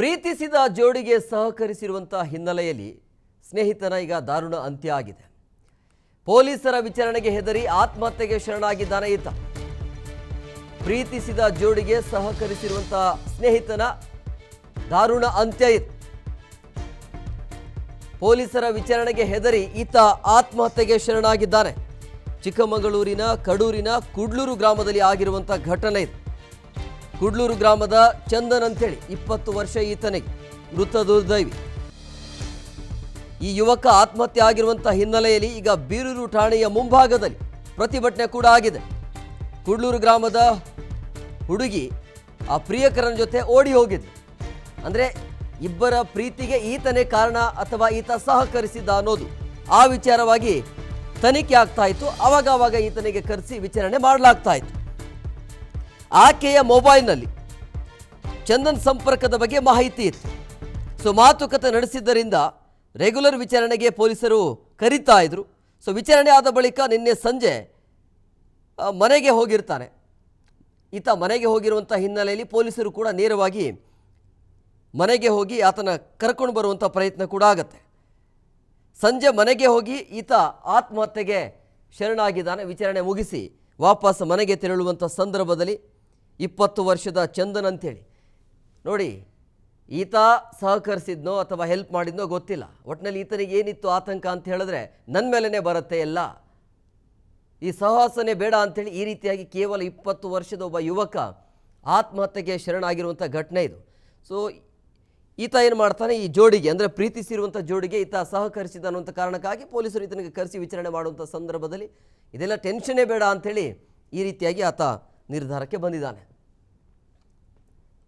ಪ್ರೀತಿಸಿದ ಜೋಡಿಗೆ ಸಹಕರಿಸಿರುವಂತಹ ಹಿನ್ನೆಲೆಯಲ್ಲಿ ಸ್ನೇಹಿತನ ಈಗ ದಾರುಣ ಅಂತ್ಯ ಆಗಿದೆ. ಪೊಲೀಸರ ವಿಚಾರಣೆಗೆ ಹೆದರಿ ಆತ್ಮಹತ್ಯೆಗೆ ಶರಣಾಗಿದ್ದಾನೆ ಈತ. ಪ್ರೀತಿಸಿದ ಜೋಡಿಗೆ ಸಹಕರಿಸಿರುವಂತಹ ಸ್ನೇಹಿತನ ದಾರುಣ ಅಂತ್ಯ ಇದು. ಪೊಲೀಸರ ವಿಚಾರಣೆಗೆ ಹೆದರಿ ಈತ ಆತ್ಮಹತ್ಯೆಗೆ ಶರಣಾಗಿದ್ದಾನೆ. ಚಿಕ್ಕಮಗಳೂರಿನ ಕಡೂರಿನ ಕುಡ್ಲೂರು ಗ್ರಾಮದಲ್ಲಿ ಆಗಿರುವಂತಹ ಘಟನೆ ಇದು. ಕುಡ್ಲೂರು ಗ್ರಾಮದ ಚಂದನ್ ಅಂತೇಳಿ 20 ವರ್ಷ ಈತನಿಗೆ, ಮೃತ ದುರ್ದೈವಿ. ಈ ಯುವಕ ಆತ್ಮಹತ್ಯೆ ಆಗಿರುವಂತಹ ಹಿನ್ನೆಲೆಯಲ್ಲಿ ಈಗ ಬೀರೂರು ಠಾಣೆಯ ಮುಂಭಾಗದಲ್ಲಿ ಪ್ರತಿಭಟನೆ ಕೂಡ ಆಗಿದೆ. ಕುಡ್ಲೂರು ಗ್ರಾಮದ ಹುಡುಗಿ ಆ ಪ್ರಿಯಕರನ ಜೊತೆ ಓಡಿ ಹೋಗಿದ್ಲು. ಅಂದರೆ ಇಬ್ಬರ ಪ್ರೀತಿಗೆ ಈತನೇ ಕಾರಣ ಅಥವಾ ಈತ ಸಹಕರಿಸಿದ್ದ ಅನ್ನೋದು ಆ ವಿಚಾರವಾಗಿ ತನಿಖೆ ಆಗ್ತಾ ಇತ್ತು. ಆವಾಗ ಈತನಿಗೆ ಕರೆಸಿ ವಿಚಾರಣೆ ಮಾಡಲಾಗ್ತಾ ಇತ್ತು. ಆಕೆಯ ಮೊಬೈಲ್ನಲ್ಲಿ ಚಂದನ್ ಸಂಪರ್ಕದ ಬಗ್ಗೆ ಮಾಹಿತಿ ಇತ್ತು. ಸೊ ಮಾತುಕತೆ ನಡೆಸಿದ್ದರಿಂದ ರೆಗ್ಯುಲರ್ ವಿಚಾರಣೆಗೆ ಪೊಲೀಸರು ಕರೀತಾ ಇದ್ರು. ಸೊ ವಿಚಾರಣೆ ಆದ ಬಳಿಕ ನಿನ್ನೆ ಸಂಜೆ ಮನೆಗೆ ಹೋಗಿರ್ತಾನೆ ಈತ. ಮನೆಗೆ ಹೋಗಿರುವಂಥ ಹಿನ್ನೆಲೆಯಲ್ಲಿ ಪೊಲೀಸರು ಕೂಡ ನೇರವಾಗಿ ಮನೆಗೆ ಹೋಗಿ ಆತನ ಕರ್ಕೊಂಡು ಬರುವಂಥ ಪ್ರಯತ್ನ ಕೂಡ ಆಗತ್ತೆ. ಸಂಜೆ ಮನೆಗೆ ಹೋಗಿ ಈತ ಆತ್ಮಹತ್ಯೆಗೆ ಶರಣಾಗಿದ್ದಾನೆ. ವಿಚಾರಣೆ ಮುಗಿಸಿ ವಾಪಸ್ ಮನೆಗೆ ತೆರಳುವಂಥ ಸಂದರ್ಭದಲ್ಲಿ 20 ವರ್ಷದ ಚಂದನ್ ಅಂತೇಳಿ ನೋಡಿ, ಈತ ಸಹಕರಿಸಿದ್ನೋ ಅಥವಾ ಹೆಲ್ಪ್ ಮಾಡಿದ್ನೋ ಗೊತ್ತಿಲ್ಲ. ಒಟ್ಟಿನಲ್ಲಿ ಈತನಿಗೆ ಏನಿತ್ತು ಆತಂಕ ಅಂತ ಹೇಳಿದ್ರೆ ನನ್ನ ಮೇಲೇ ಬರುತ್ತೆ ಎಲ್ಲ, ಈ ಸಹವಾಸನೆ ಬೇಡ ಅಂಥೇಳಿ ಈ ರೀತಿಯಾಗಿ ಕೇವಲ 20 ವರ್ಷದ ಒಬ್ಬ ಯುವಕ ಆತ್ಮಹತ್ಯೆಗೆ ಶರಣಾಗಿರುವಂಥ ಘಟನೆ ಇದು. ಸೊ ಈತ ಏನು ಮಾಡ್ತಾನೆ, ಈ ಜೋಡಿಗೆ ಅಂದರೆ ಪ್ರೀತಿಸಿರುವಂಥ ಜೋಡಿಗೆ ಈತ ಸಹಕರಿಸಿದ ಅನ್ನುವಂಥ ಕಾರಣಕ್ಕಾಗಿ ಪೊಲೀಸರು ಈತನಿಗೆ ಕರೆಸಿ ವಿಚಾರಣೆ ಮಾಡುವಂಥ ಸಂದರ್ಭದಲ್ಲಿ ಇದೆಲ್ಲ ಟೆನ್ಷನ್ನೇ ಬೇಡ ಅಂಥೇಳಿ ಈ ರೀತಿಯಾಗಿ ಆತ ನಿರ್ಧಾರಕ್ಕೆ ಬಂದಿದ್ದಾನೆ.